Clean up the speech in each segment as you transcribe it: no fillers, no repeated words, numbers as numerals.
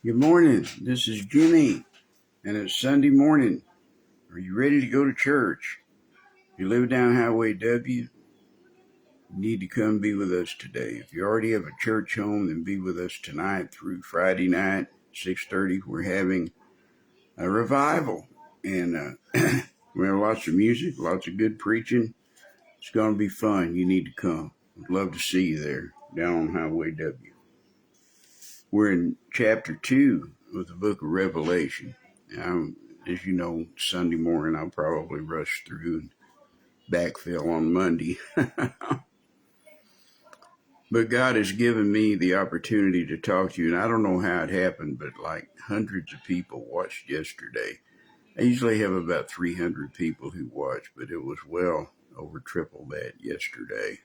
Good morning. This is Jimmy, and it's Sunday morning. Are you ready to go to church? If you live down Highway W, you need to come be with us today. If you already have a church home, then be with us tonight through Friday night, 6:30. We're having a revival, and we have lots of music, lots of good preaching. It's going to be fun. You need to come. I'd love to see you there down on Highway W. We're in chapter 2 of the book of Revelation. As you know, Sunday morning I'll probably rush through and backfill on Monday. But God has given me the opportunity to talk to you, and I don't know how it happened, but like hundreds of people watched yesterday. I usually have about 300 people who watch, but it was well over triple that yesterday.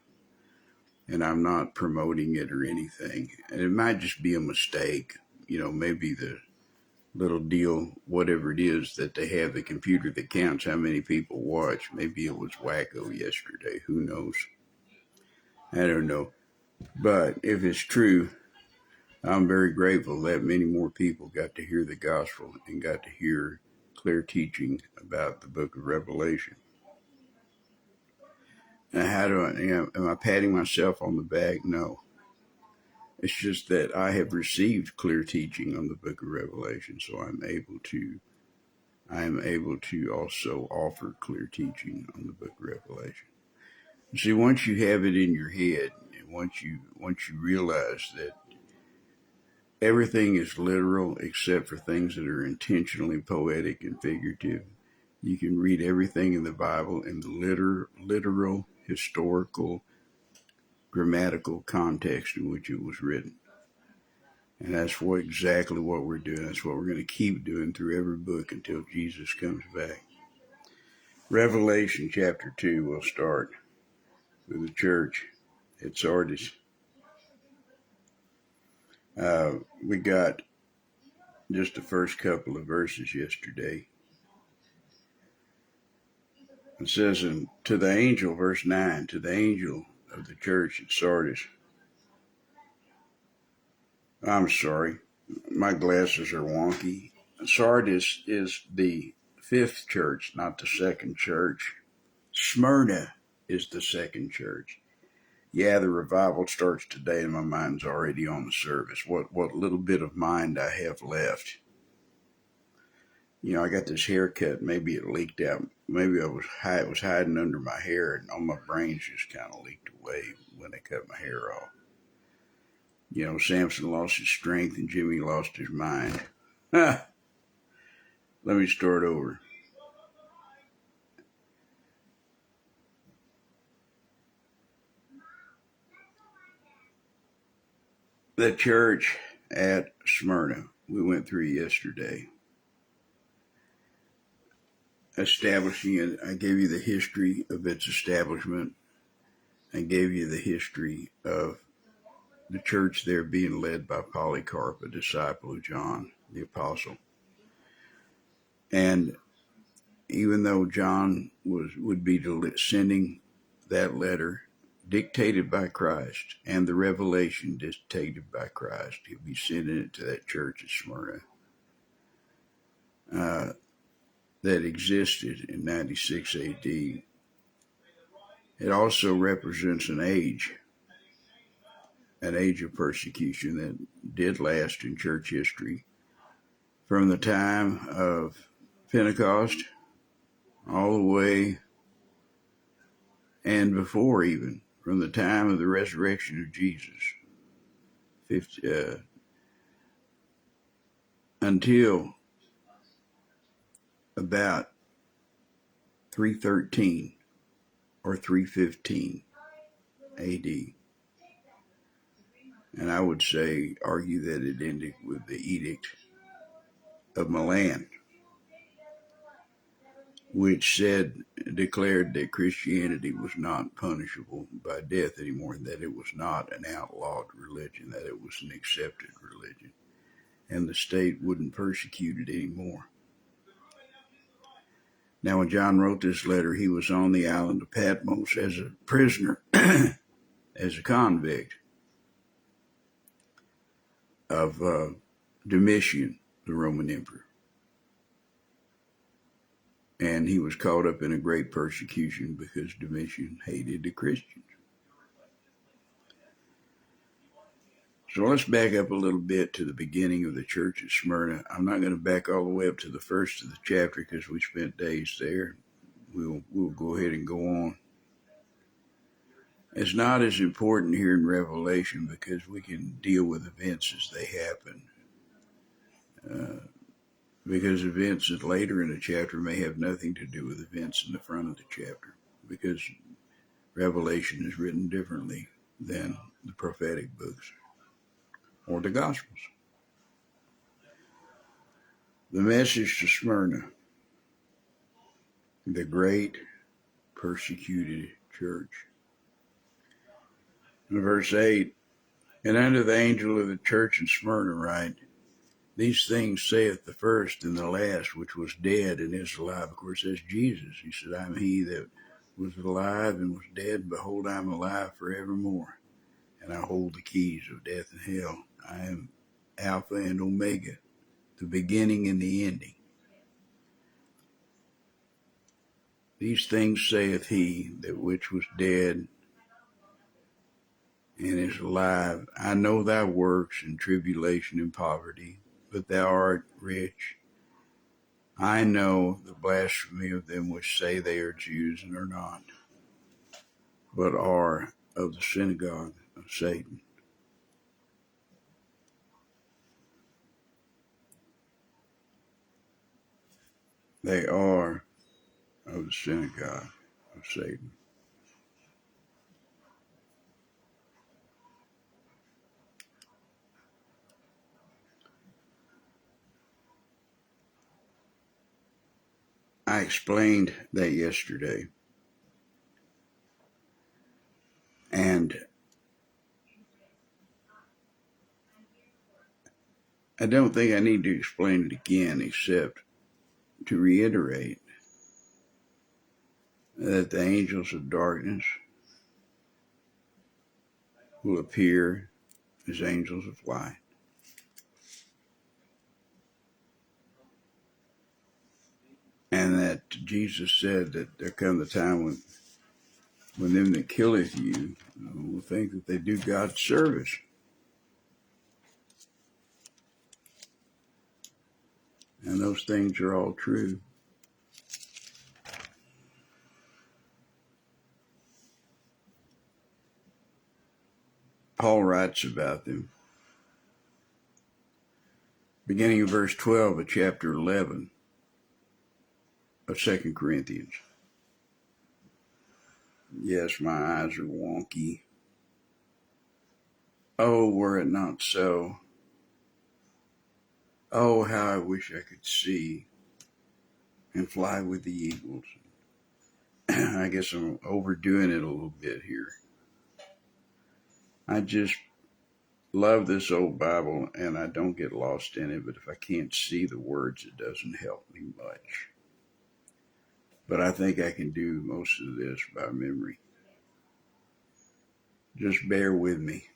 And I'm not promoting it or anything. And it might just be a mistake. Maybe the little deal, whatever it is that they have, the computer that counts how many people watch. Maybe it was wacko yesterday. Who knows? I don't know. But if it's true, I'm very grateful that many more people got to hear the gospel and got to hear clear teaching about the book of Revelation. Now, am I patting myself on the back? No. It's just that I have received clear teaching on the book of Revelation, so I'm able to also offer clear teaching on the book of Revelation. See, once you have it in your head, and once you realize that everything is literal except for things that are intentionally poetic and figurative, you can read everything in the Bible in the literal, historical, grammatical context in which it was written. And that's exactly what we're doing. That's what we're going to keep doing through every book until Jesus comes back. Revelation chapter 2 will start with the church at Sardis. We got just the first couple of verses yesterday. It says, to the angel, verse 9, to the angel of the church at Sardis. I'm sorry, my glasses are wonky. Sardis is the fifth church, not the second church. Smyrna is the second church. Yeah, the revival starts today and my mind's already on the service. What little bit of mind I have left. I got this haircut. Maybe it leaked out. Maybe it was hiding under my hair, and all my brains just kind of leaked away when they cut my hair off. Samson lost his strength and Jimmy lost his mind. Let me start over. The church at Smyrna, we went through yesterday. Establishing it, I gave you the history of its establishment. I gave you the history of the church there being led by Polycarp, a disciple of John the Apostle. And even though John would be sending that letter dictated by Christ and the revelation dictated by Christ, he'll be sending it to that church at Smyrna that existed in 96 AD. It also represents an age of persecution that did last in church history from the time of Pentecost all the way and before, even from the time of the resurrection of Jesus until about 313 or 315 AD. And I would argue that it ended with the Edict of Milan, which declared that Christianity was not punishable by death anymore, that it was not an outlawed religion, that it was an accepted religion, and the state wouldn't persecute it anymore. Now, when John wrote this letter, he was on the island of Patmos as a prisoner, as a convict of Domitian, the Roman emperor. And he was caught up in a great persecution because Domitian hated the Christians. So let's back up a little bit to the beginning of the church at Smyrna. I'm not going to back all the way up to the first of the chapter because we spent days there. We'll go ahead and go on. It's not as important here in Revelation because we can deal with events as they happen. Because events that later in the chapter may have nothing to do with events in the front of the chapter. Because Revelation is written differently than the prophetic books or the Gospels. The message to Smyrna, the great persecuted church. In verse 8, and unto the angel of the church in Smyrna write, these things saith the first and the last, which was dead and is alive. Of course, that's Jesus. He said, I am he that was alive and was dead. Behold, I am alive forevermore. And I hold the keys of death and hell. I am Alpha and Omega, the beginning and the ending. These things saith he that which was dead and is alive. I know thy works and tribulation and poverty, but thou art rich. I know the blasphemy of them which say they are Jews and are not, but are of the synagogue of Satan. They are of the synagogue of Satan. I explained that yesterday, and I don't think I need to explain it again except to reiterate that the angels of darkness will appear as angels of light. And that Jesus said that there comes a time when them that killeth you will think that they do God's service. And those things are all true. Paul writes about them. Beginning of verse 12 of chapter 11 of 2 Corinthians. Yes, my eyes are wonky. Oh, were it not so. Oh, how I wish I could see and fly with the eagles. I guess I'm overdoing it a little bit here. I just love this old Bible, and I don't get lost in it, but if I can't see the words, it doesn't help me much. But I think I can do most of this by memory. Just bear with me.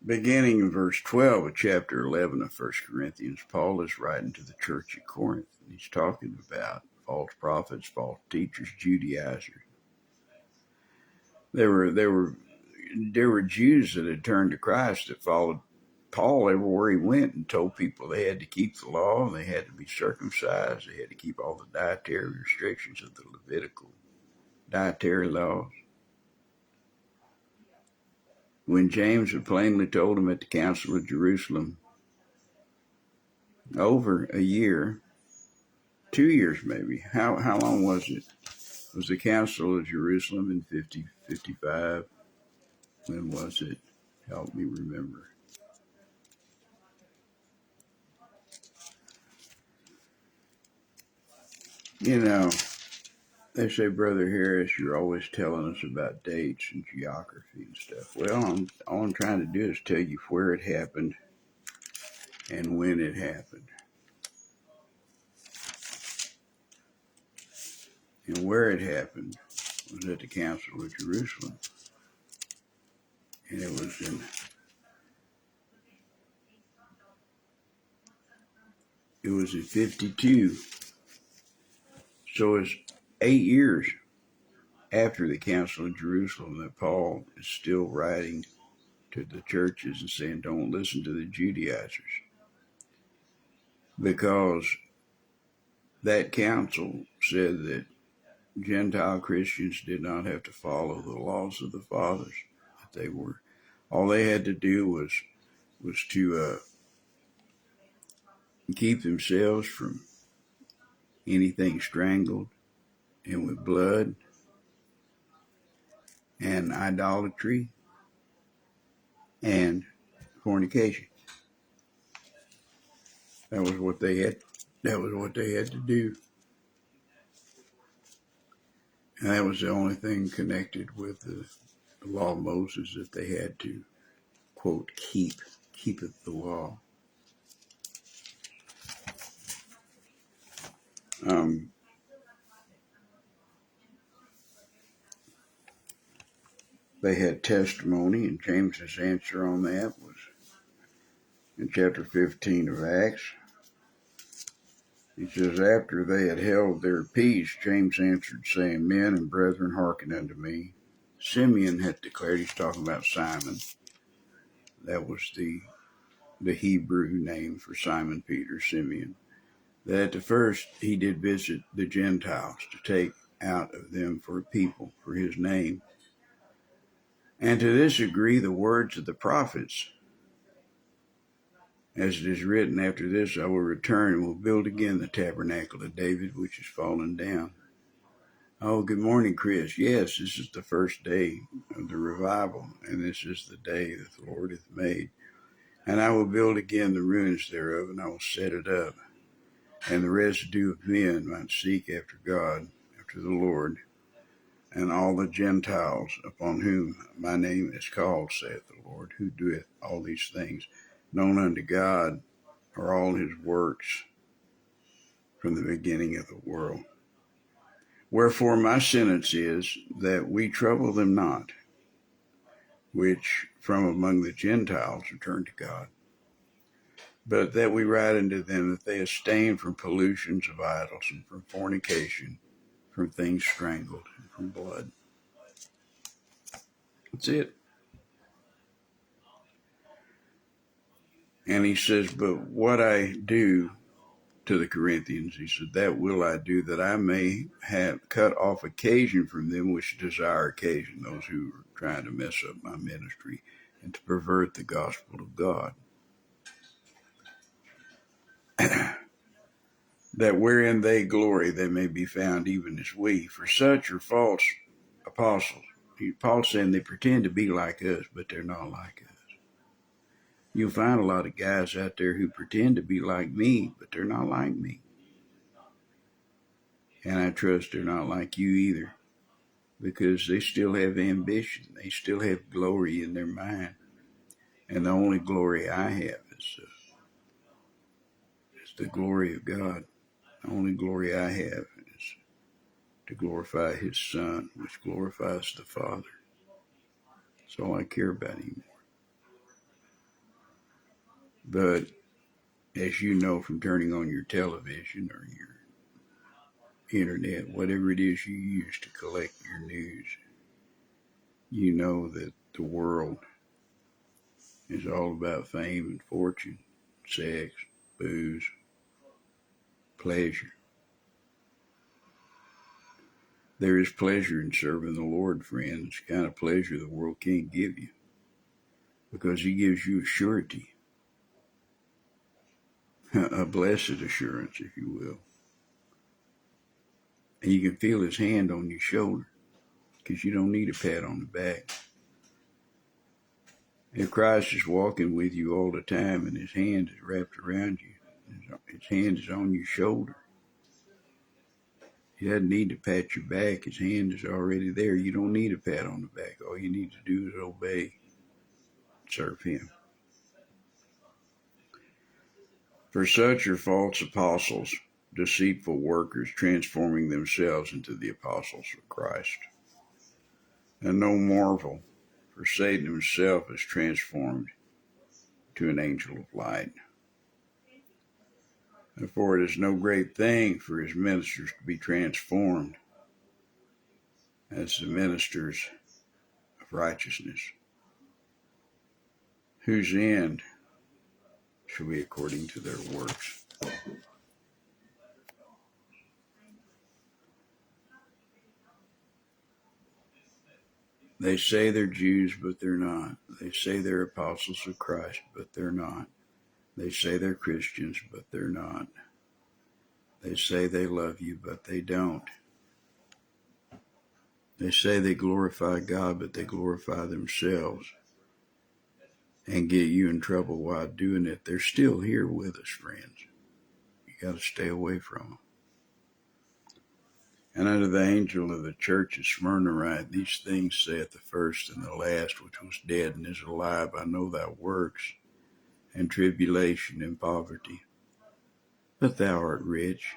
Beginning in verse 12 of chapter 11 of 1 Corinthians, Paul is writing to the church at Corinth. And he's talking about false prophets, false teachers, Judaizers. There were Jews that had turned to Christ that followed Paul everywhere he went and told people they had to keep the law, and they had to be circumcised, they had to keep all the dietary restrictions of the Levitical dietary laws. When James had plainly told them at the Council of Jerusalem, over a year, 2 years maybe, how long was it? Was the Council of Jerusalem in 55? When was it? Help me remember. You know, they say, Brother Harris, you're always telling us about dates and geography and stuff. Well, all I'm trying to do is tell you where it happened and when it happened. And where it happened was at the Council of Jerusalem. And it was in It was in 52. So it's 8 years after the Council of Jerusalem that Paul is still writing to the churches and saying, don't listen to the Judaizers. Because that council said that Gentile Christians did not have to follow the laws of the fathers. That all they had to do was to keep themselves from anything strangled and with blood and idolatry and fornication. That was what they had. That was what they had to do. And that was the only thing connected with the law of Moses that they had to, quote, keepeth the law. They had testimony, and James's answer on that was in chapter 15 of Acts. He says, after they had held their peace, James answered, saying, men and brethren, hearken unto me. Simeon had declared, he's talking about Simon. That was the Hebrew name for Simon Peter, Simeon. That at the first he did visit the Gentiles to take out of them for a people, for his name. And to this agree the words of the prophets, as it is written, after this I will return and will build again the tabernacle of David, which is fallen down. Oh, good morning, Chris. Yes, this is the first day of the revival, and this is the day that the Lord hath made. And I will build again the ruins thereof, and I will set it up. And the residue of men might seek after God, after the Lord, and all the Gentiles upon whom my name is called, saith the Lord, who doeth all these things, known unto God are all his works from the beginning of the world. Wherefore my sentence is that we trouble them not, which from among the Gentiles return to God, but that we write unto them that they abstain from pollutions of idols, and from fornication, from things strangled, and from blood. That's it. And he says, but what I do to the Corinthians, he said, that will I do, that I may have cut off occasion from them which desire occasion, those who are trying to mess up my ministry and to pervert the gospel of God. That wherein they glory, they may be found even as we. For such are false apostles. Paul's saying they pretend to be like us, but they're not like us. You'll find a lot of guys out there who pretend to be like me, but they're not like me. And I trust they're not like you either, because they still have ambition. They still have glory in their mind. And the only glory I have is the glory of God. The only glory I have is to glorify his Son, which glorifies the Father. That's all I care about anymore. But as you know from turning on your television or your internet, whatever it is you use to collect your news, you know that the world is all about fame and fortune, sex, booze, pleasure. There is pleasure in serving the Lord, friends. It's the kind of pleasure the world can't give you, because he gives you a surety, a blessed assurance, if you will. And you can feel his hand on your shoulder, because you don't need a pat on the back. If Christ is walking with you all the time and his hand is wrapped around you, his hand is on your shoulder, he doesn't need to pat your back. His hand is already there. You don't need a pat on the back. All you need to do is obey, serve him. For such are false apostles, deceitful workers, transforming themselves into the apostles of Christ. And no marvel, for Satan himself is transformed to an angel of light. For it is no great thing for his ministers to be transformed as the ministers of righteousness, whose end shall be according to their works. They say they're Jews, but they're not. They say they're apostles of Christ, but they're not. They say they're Christians, but they're not. They say they love you, but they don't. They say they glorify God, but they glorify themselves and get you in trouble while doing it. They're still here with us, friends. You got to stay away from them. And unto the angel of the church of Smyrna write, these things saith the first and the last, which was dead and is alive. I know thy works, and tribulation, and poverty, but thou art rich.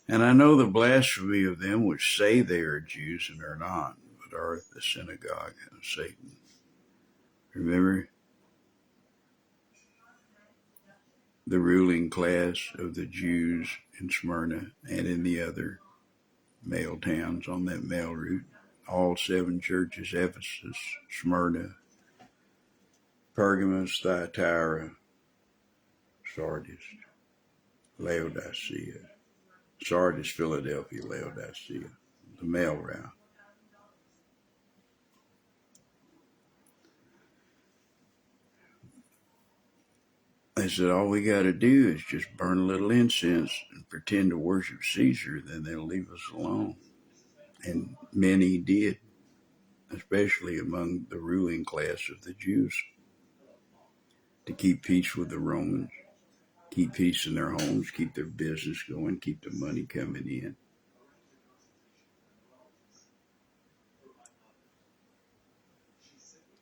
And I know the blasphemy of them which say they are Jews and are not, but are the synagogue of Satan. Remember, the ruling class of the Jews in Smyrna and in the other male towns on that mail route, all 7 churches: Ephesus, Smyrna, Pergamos, Thyatira, Sardis, Laodicea. Sardis, Philadelphia, Laodicea, the mail route. They said, all we got to do is just burn a little incense and pretend to worship Caesar, then they'll leave us alone. And many did, especially among the ruling class of the Jews, to keep peace with the Romans, keep peace in their homes, keep their business going, keep the money coming in.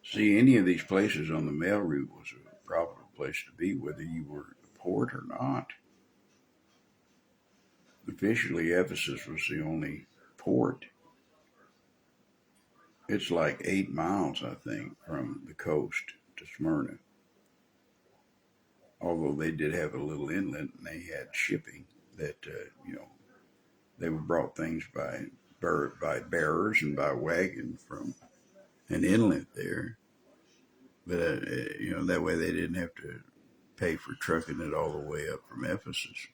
See, any of these places on the mail route was a profitable place to be, whether you were a port or not. Officially, Ephesus was the only port. It's like 8 miles, I think, from the coast to Smyrna. Although they did have a little inlet and they had shipping that, they brought things by bearers and by wagon from an inlet there. But, that way they didn't have to pay for trucking it all the way up from Ephesus.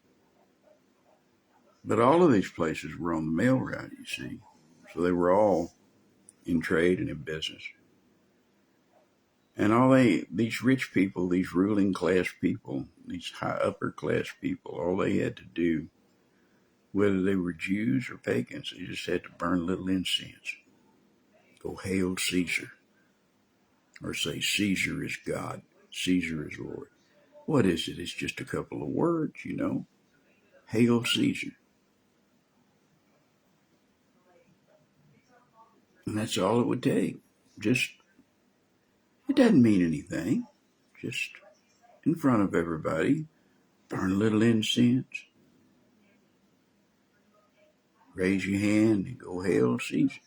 But all of these places were on the mail route, you see. So they were all in trade and in business. And these rich people, these ruling class people, these high upper class people, all they had to do, whether they were Jews or pagans, they just had to burn a little incense. Go, hail Caesar. Or say, Caesar is God. Caesar is Lord. What is it? It's just a couple of words, Hail Caesar. And that's all it would take. It doesn't mean anything. Just in front of everybody, burn a little incense. Raise your hand and go, hail Caesar.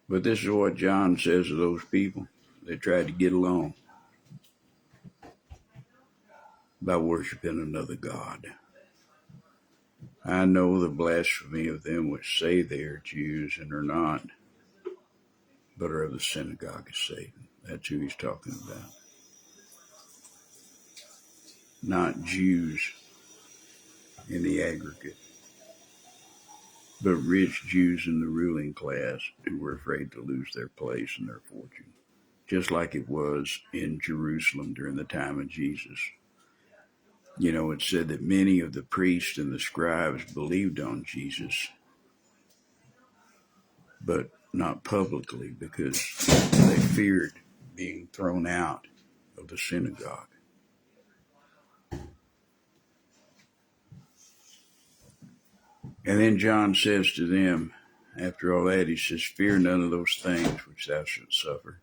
But this is what John says to those people that tried to get along by worshiping another god. I know the blasphemy of them which say they are Jews and are not, but are of the synagogue of Satan. That's who he's talking about. Not Jews in the aggregate, but rich Jews in the ruling class who were afraid to lose their place and their fortune, just like it was in Jerusalem during the time of Jesus. It said that many of the priests and the scribes believed on Jesus, but not publicly because they feared being thrown out of the synagogue. And then John says to them, after all that, he says, fear none of those things which thou shalt suffer.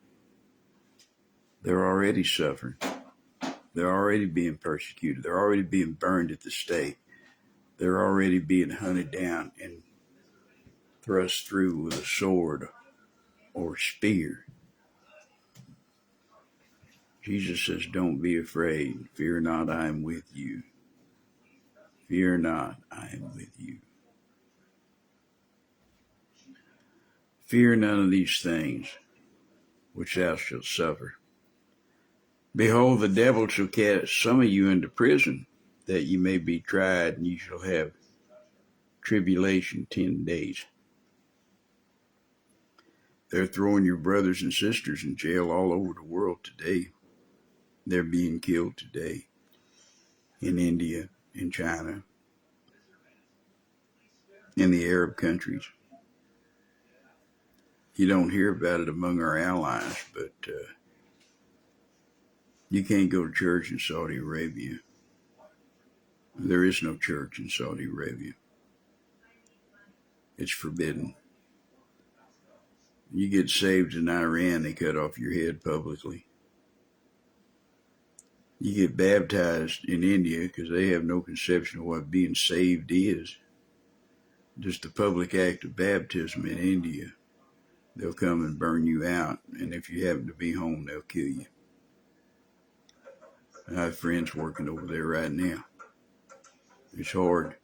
They're already suffering. They're already being persecuted. They're already being burned at the stake. They're already being hunted down and thrust through with a sword or spear. Jesus says, don't be afraid. Fear not, I am with you. Fear not, I am with you. Fear none of these things which thou shalt suffer. Behold, the devil shall cast some of you into prison, that ye may be tried, and ye shall have tribulation 10 days. They're throwing your brothers and sisters in jail all over the world today. They're being killed today in India, in China, in the Arab countries. You don't hear about it among our allies, but you can't go to church in Saudi Arabia. There is no church in Saudi Arabia. It's forbidden. You get saved in Iran, they cut off your head publicly. You get baptized in India because they have no conception of what being saved is. Just the public act of baptism in India. They'll come and burn you out, and if you happen to be home, they'll kill you. I have friends working over there right now. It's hard.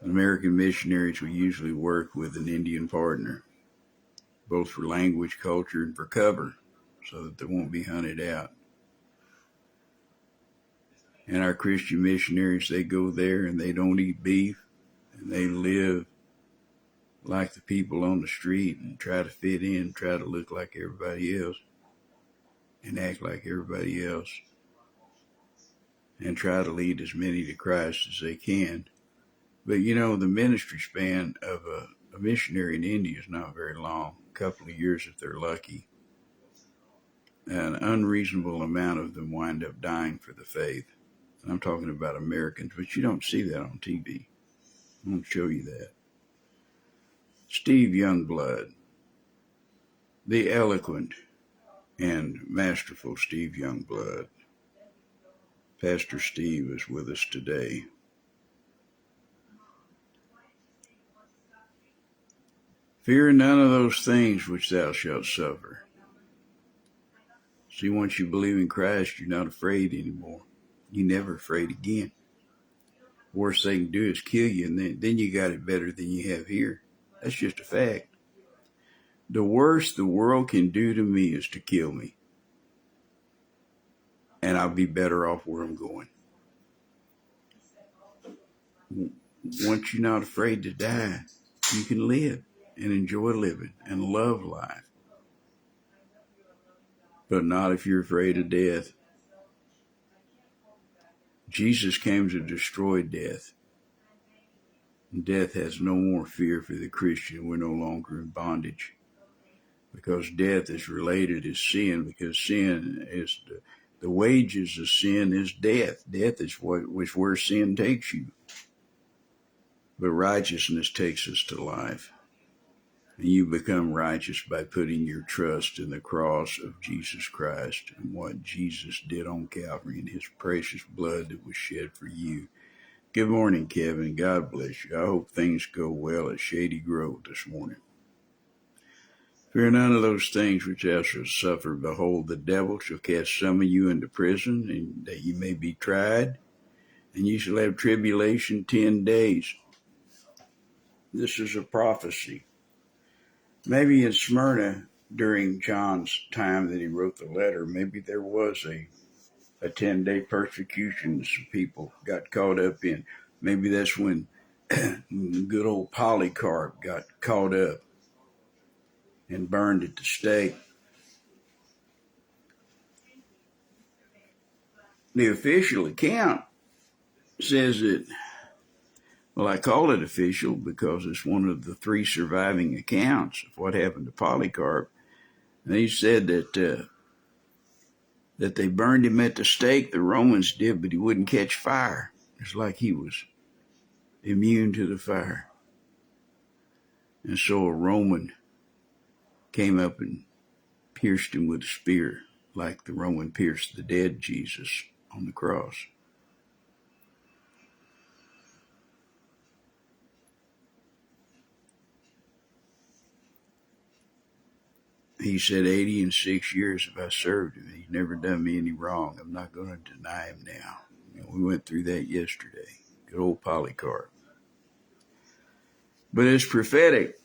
American missionaries will usually work with an Indian partner, both for language, culture, and for cover, so that they won't be hunted out. And our Christian missionaries, they go there and they don't eat beef, and they live like the people on the street and try to fit in, try to look like everybody else, and act like everybody else, and try to lead as many to Christ as they can. But you know, the ministry span of a missionary in India is not very long, a couple of years if they're lucky. An unreasonable amount of them wind up dying for the faith. And I'm talking about Americans, but you don't see that on TV. I won't show you that. Steve Youngblood, the eloquent and masterful Steve Youngblood. Pastor Steve is with us today. Fear none of those things which thou shalt suffer. See, once you believe in Christ, you're not afraid anymore. You're never afraid again. Worst they can do is kill you, and then you got it better than you have here. That's just a fact. The worst the world can do to me is to kill me. And I'll be better off where I'm going. Once you're not afraid to die, you can live and enjoy living and love life. But not if you're afraid of death. Jesus came to destroy death. Death has no more fear for the Christian. We're no longer in bondage. Because death is related to sin, because sin is the wages of sin is death. Death is where sin takes you. But righteousness takes us to life. And you become righteous by putting your trust in the cross of Jesus Christ and what Jesus did on Calvary and his precious blood that was shed for you. Good morning, Kevin. God bless you. I hope things go well at Shady Grove this morning. Fear none of those things which thou shalt suffer. Behold, the devil shall cast some of you into prison, and that ye may be tried, and ye shall have tribulation 10 days. This is a prophecy. Maybe in Smyrna, during John's time that he wrote the letter, maybe there was a 10-day persecution some people got caught up in. Maybe that's when good old Polycarp got caught up and burned at the stake. The official account says that, well, I call it official because it's one of the 3 surviving accounts of what happened to Polycarp. And he said that they burned him at the stake, the Romans did, but he wouldn't catch fire. It's like he was immune to the fire. And so a Roman came up and pierced him with a spear, like the Roman pierced the dead Jesus on the cross. he said 86 years have I served him. He's never done me any wrong. I'm not going to deny him now. We went through that yesterday. Good old Polycarp. But it's prophetic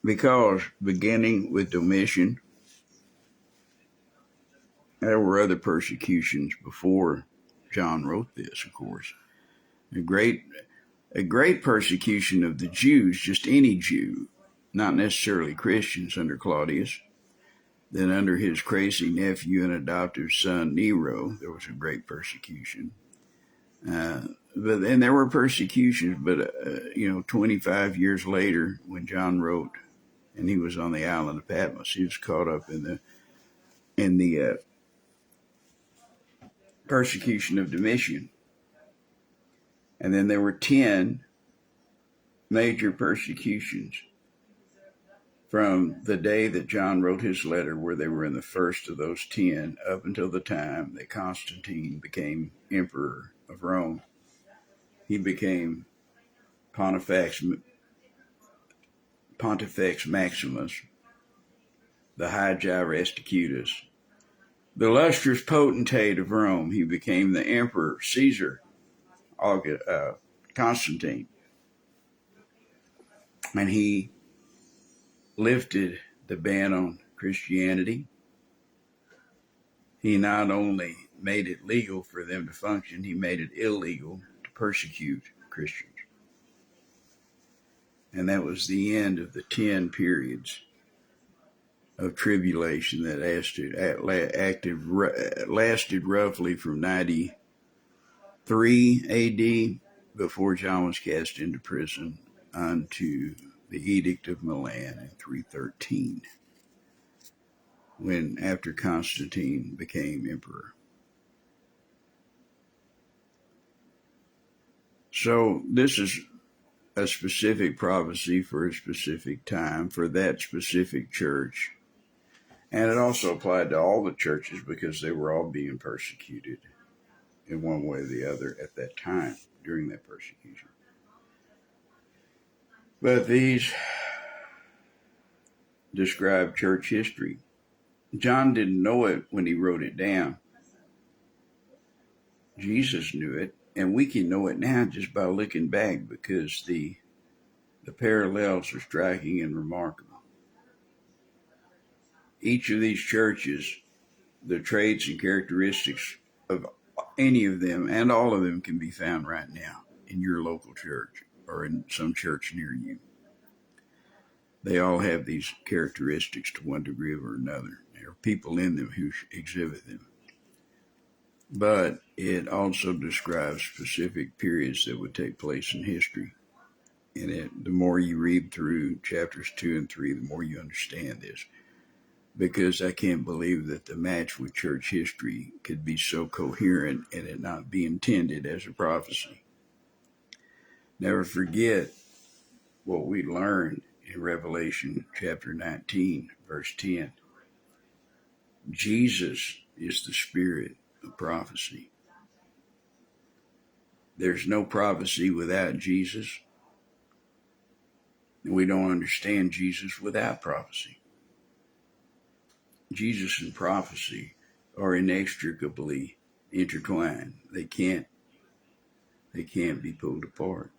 because beginning with Domitian, there were other persecutions before John wrote this, of course. A great persecution of the Jews, just any Jew, not necessarily Christians under Claudius. Then under his crazy nephew and adoptive son Nero, there was a great persecution. But then there were persecutions, but 25 years later, when John wrote, and he was on the island of Patmos, he was caught up in the persecution of Domitian. And then there were 10 major persecutions from the day that John wrote his letter, where they were in the first of those 10, up until the time that Constantine became emperor of Rome. He became Pontifex Maximus, the High Gyresticutus, the illustrious potentate of Rome. He became the Emperor Caesar Constantine. And he lifted the ban on Christianity. He not only made it legal for them to function, he made it illegal to persecute Christians. And that was the end of the 10 periods of tribulation that lasted roughly from 93 AD, before John was cast into prison, unto the Edict of Milan in 313, when after Constantine became emperor. So this is a specific prophecy for a specific time, for that specific church. And it also applied to all the churches, because they were all being persecuted in one way or the other at that time during that persecution. But these describe church history. John didn't know it when he wrote it down. Jesus knew it, and we can know it now just by looking back, because the parallels are striking and remarkable. Each of these churches, the traits and characteristics of any of them and all of them can be found right now in your local church or in some church near you. They all have these characteristics to one degree or another. There are people in them who exhibit them. But it also describes specific periods that would take place in history. And the more you read through chapters 2 and 3, the more you understand this. Because I can't believe that the match with church history could be so coherent and it not be intended as a prophecy. Never forget what we learned in Revelation chapter 19, verse 10. Jesus is the spirit of prophecy. There's no prophecy without Jesus. We don't understand Jesus without prophecy. Jesus and prophecy are inextricably intertwined. They can't be pulled apart.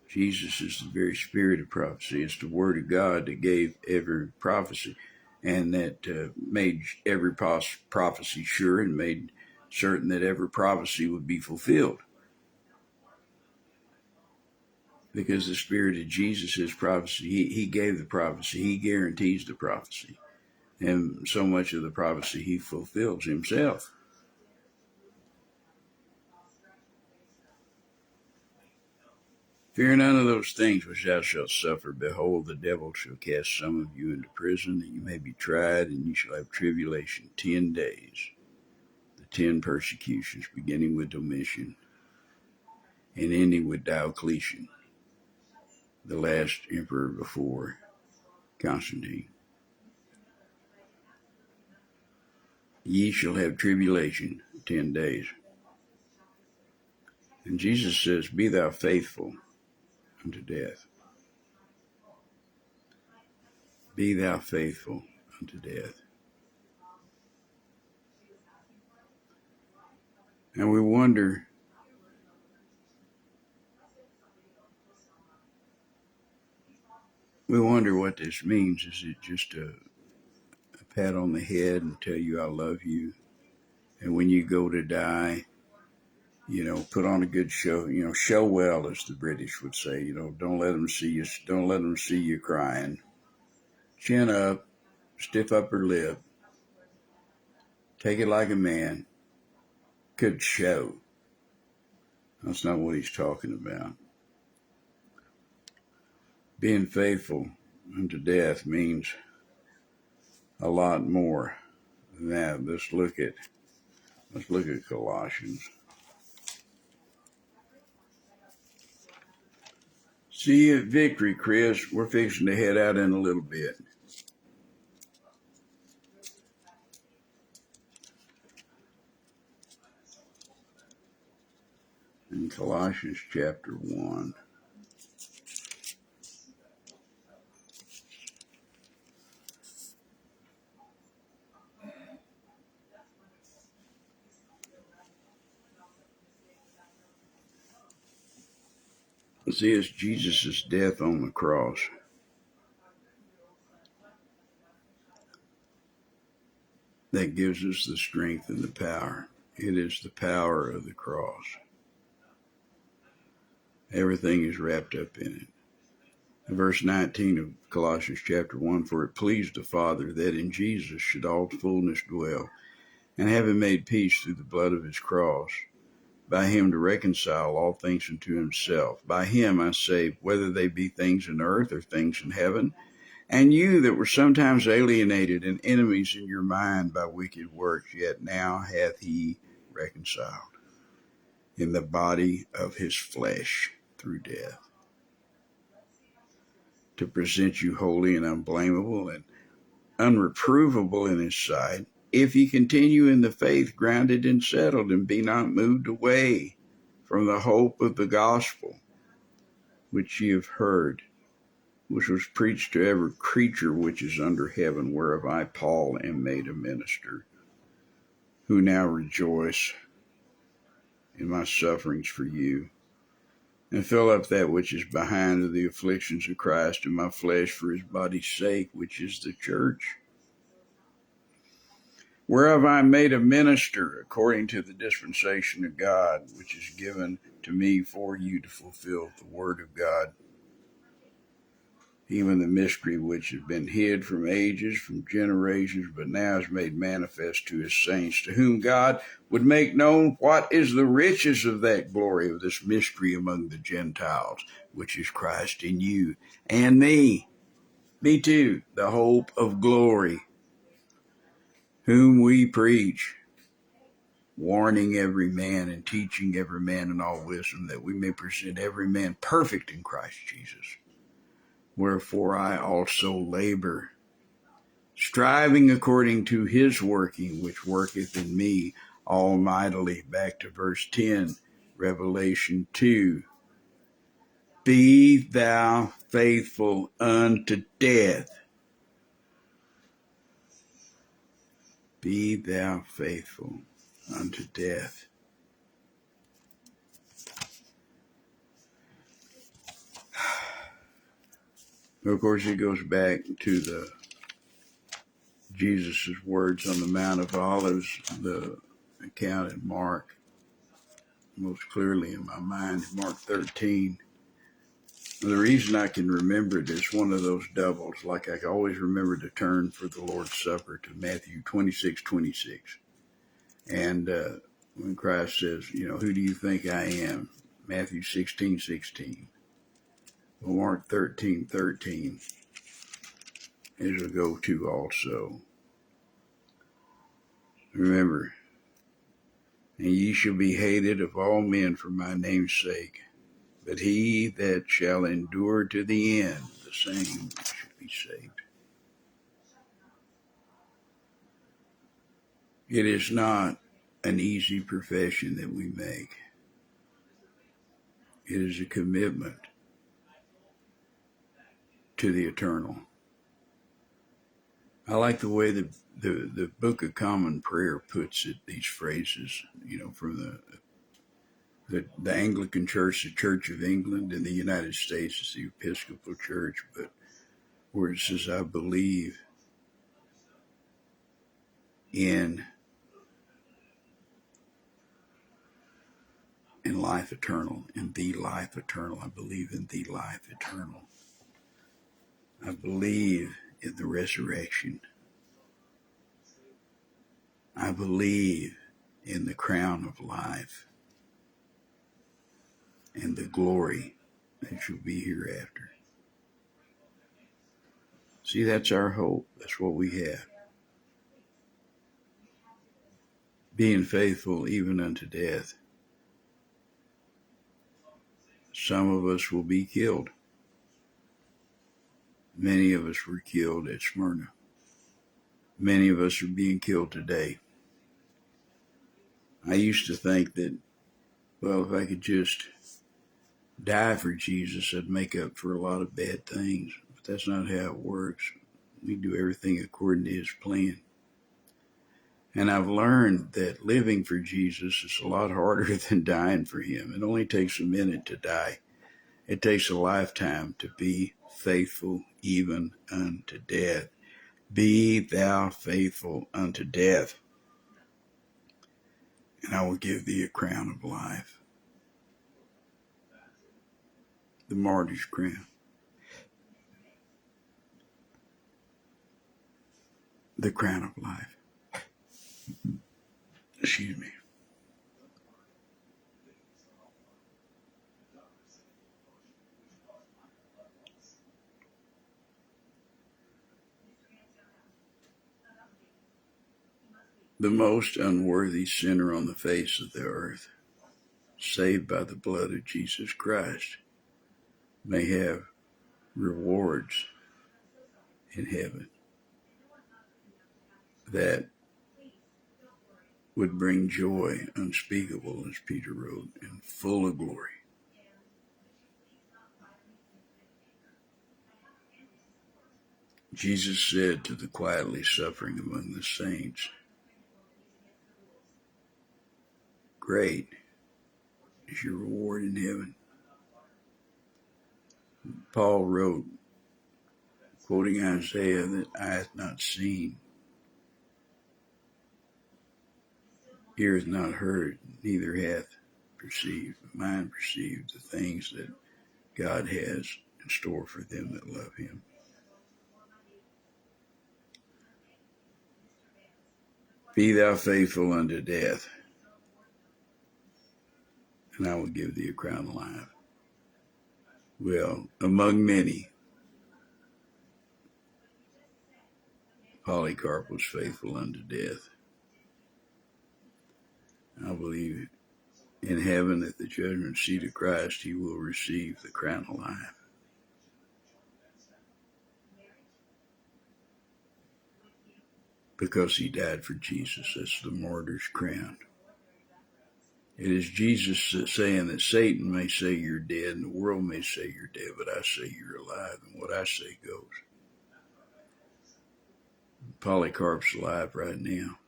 Jesus is the very spirit of prophecy. It's the word of God that gave every prophecy, and that made every prophecy sure, and made certain that every prophecy would be fulfilled. Because the spirit of Jesus is prophecy. He gave the prophecy. He guarantees the prophecy. And so much of the prophecy he fulfills himself. Fear none of those things which thou shalt suffer. Behold, the devil shall cast some of you into prison, that you may be tried, and you shall have tribulation 10 days. The 10 persecutions, beginning with Domitian and ending with Diocletian, the last emperor before Constantine. Ye shall have tribulation 10 days. And Jesus says, be thou faithful unto death. Be thou faithful unto death. And we wonder, what this means. Is it just a pat on the head and tell you I love you? And when you go to die, put on a good show, show well, as the British would say, don't let them see you, crying. Chin up, stiff upper lip, take it like a man. Good show. That's not what he's talking about. Being faithful unto death means a lot more than that. Let's look at Colossians. See you at Victory, Chris. We're fixing to head out in a little bit. In Colossians chapter 1. See, it's Jesus' death on the cross that gives us the strength and the power. It is the power of the cross. Everything is wrapped up in it. Verse 19 of Colossians chapter 1, for it pleased the Father that in Jesus should all fullness dwell, and having made peace through the blood of his cross, by him to reconcile all things unto himself. By him I say, whether they be things in earth or things in heaven. And you that were sometimes alienated and enemies in your mind by wicked works, yet now hath he reconciled in the body of his flesh through death, to present you holy and unblameable and unreprovable in his sight, if ye continue in the faith, grounded and settled, and be not moved away from the hope of the gospel, which ye have heard, which was preached to every creature which is under heaven, whereof I, Paul, am made a minister, who now rejoice in my sufferings for you, and fill up that which is behind of the afflictions of Christ in my flesh for his body's sake, which is the church, whereof I am made a minister according to the dispensation of God, which is given to me for you to fulfill the word of God, even the mystery which has been hid from ages, from generations, but now is made manifest to his saints, to whom God would make known what is the riches of that glory of this mystery among the Gentiles, which is Christ in you and me too, the hope of glory, whom we preach, warning every man and teaching every man in all wisdom, that we may present every man perfect in Christ Jesus. Wherefore I also labor, striving according to his working, which worketh in me all mightily. Back to verse 10, Revelation 2. Be thou faithful unto death. Be thou faithful unto death. Of course, it goes back to the Jesus' words on the Mount of Olives, the account in Mark, most clearly in my mind, Mark 13. The reason I can remember it is one of those doubles, like I always remember to turn for the Lord's Supper to Matthew 26:26. And when Christ says, who do you think I am? Matthew 16:16. Well, Mark 13:13 is a go-to also. Remember, and ye shall be hated of all men for my name's sake, but he that shall endure to the end, the same shall be saved. It is not an easy profession that we make. It is a commitment to the eternal. I like the way the Book of Common Prayer puts it, these phrases, from the Anglican Church, the Church of England in the United States is the Episcopal Church, but where it says, I believe in life eternal, in the life eternal. I believe in the life eternal. I believe in the resurrection. I believe in the crown of life and the glory that shall be hereafter. See, that's our hope. That's what we have. Being faithful even unto death. Some of us will be killed. Many of us were killed at Smyrna. Many of us are being killed today. I used to think that, well, if I could just die for Jesus, I'd make up for a lot of bad things. But that's not how it works. We do everything according to his plan. And I've learned that living for Jesus is a lot harder than dying for him. It only takes a minute to die. It takes a lifetime to be faithful even unto death. Be thou faithful unto death, and I will give thee a crown of life. The martyr's crown. The crown of life. Excuse me. The most unworthy sinner on the face of the earth, saved by the blood of Jesus Christ, may have rewards in heaven that would bring joy unspeakable, as Peter wrote, and full of glory. Jesus said to the quietly suffering among the saints, great is your reward in heaven. Paul wrote, quoting Isaiah, that eye hath not seen, ear hath not heard, neither hath perceived, mind perceived the things that God has in store for them that love him. Be thou faithful unto death, and I will give thee a crown of life. Well, among many, Polycarp was faithful unto death. I believe in heaven at the judgment seat of Christ, he will receive the crown of life. Because he died for Jesus. That's the martyr's crown. It is Jesus saying that Satan may say you're dead and the world may say you're dead, but I say you're alive, and what I say goes. Polycarp's alive right now.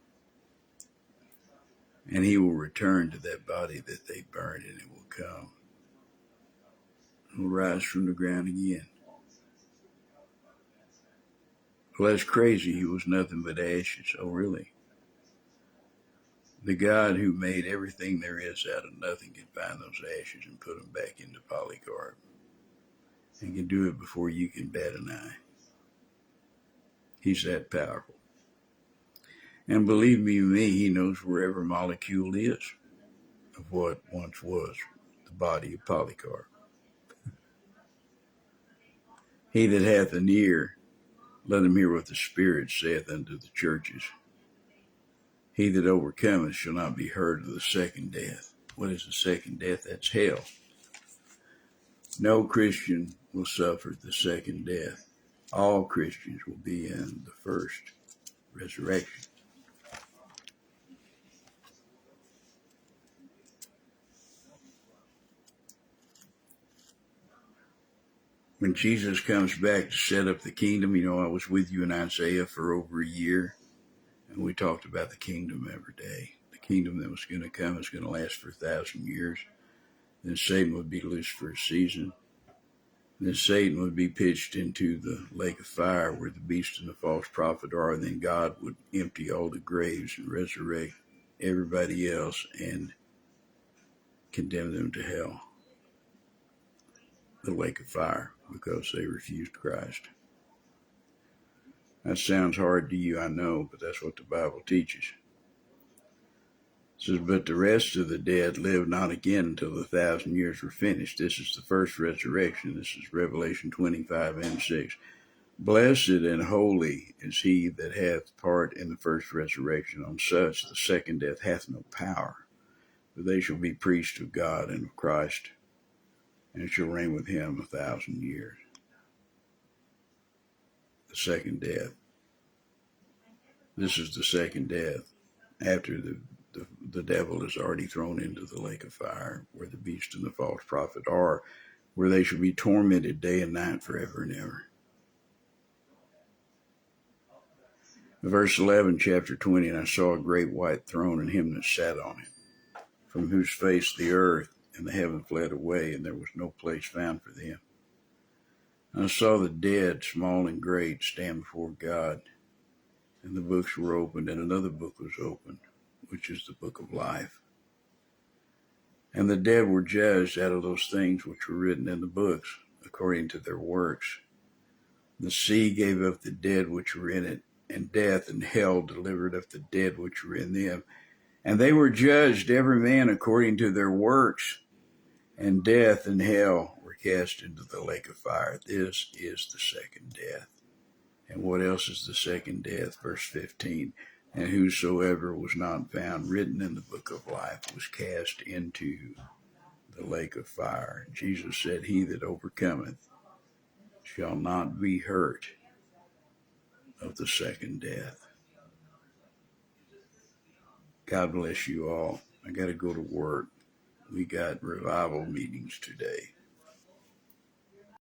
And he will return to that body that they burned, and it will come. It will rise from the ground again. Well, that's crazy. He was nothing but ashes. Oh, really? The God who made everything there is out of nothing can find those ashes and put them back into Polycarp. And can do it before you can bat an eye. He's that powerful. And believe me, he knows where every molecule is of what once was the body of Polycarp. He that hath an ear, let him hear what the Spirit saith unto the churches. He that overcometh shall not be hurt of the second death. What is the second death? That's hell. No Christian will suffer the second death. All Christians will be in the first resurrection. when Jesus comes back to set up the kingdom, I was with you in Isaiah for over a year, and we talked about the kingdom every day. The kingdom that was going to come is going to last for 1,000 years. Then Satan would be loosed for a season. Then Satan would be pitched into the lake of fire where the beast and the false prophet are, and then God would empty all the graves and resurrect everybody else and condemn them to hell, the lake of fire, because they refused Christ. That sounds hard to you, I know, but that's what the Bible teaches. It says, but the rest of the dead live not again until the 1,000 years were finished. This is the first resurrection. This is Revelation 25:6. Blessed and holy is he that hath part in the first resurrection. On such the second death hath no power, for they shall be priests of God and of Christ, and shall reign with him 1,000 years. The second death. This is the second death after the devil is already thrown into the lake of fire, where the beast and the false prophet are, where they shall be tormented day and night forever and ever. Verse 11, chapter 20, and I saw a great white throne and him that sat on it, from whose face the earth and the heaven fled away, and there was no place found for them. And I saw the dead, small and great, stand before God, and the books were opened, and another book was opened, which is the book of life. And the dead were judged out of those things which were written in the books, according to their works. The sea gave up the dead which were in it, and death and hell delivered up the dead which were in them. And they were judged every man according to their works, and death and hell were cast into the lake of fire. This is the second death. And what else is the second death? Verse 15. And whosoever was not found written in the book of life was cast into the lake of fire. Jesus said, he that overcometh shall not be hurt of the second death. God bless you all. I got to go to work. We got revival meetings today.